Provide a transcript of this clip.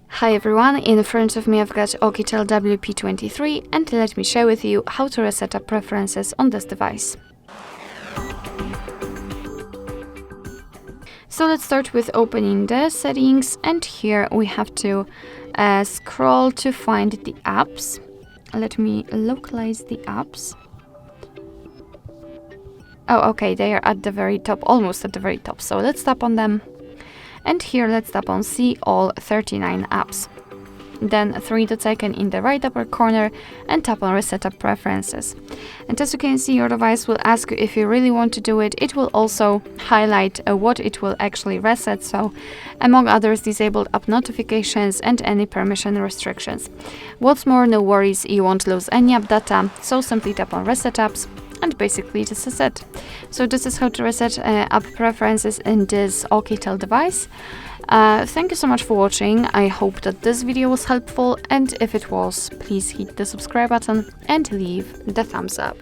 Hi everyone, in front of me I've got OUKITEL WP23 and let me share with you how to reset up preferences on this device. So let's start with opening the settings, and here we have to scroll to find the apps. Let me localize the apps. Oh, okay, they are at the very top, almost at the very top. So let's tap on them. And here let's tap on See All 39 Apps. Then 3 dots icon in the right upper corner and tap on Reset Up Preferences. And as you can see, your device will ask you if you really want to do it. It will also highlight what it will actually reset. So among others, disabled app notifications and any permission restrictions. What's more, no worries, you won't lose any app data. So simply tap on Reset Apps. And basically this is it. So this is how to reset app preferences in this OUKITEL device. Thank you so much for watching. I hope that this video was helpful, and if it was, please hit the subscribe button and leave the thumbs up.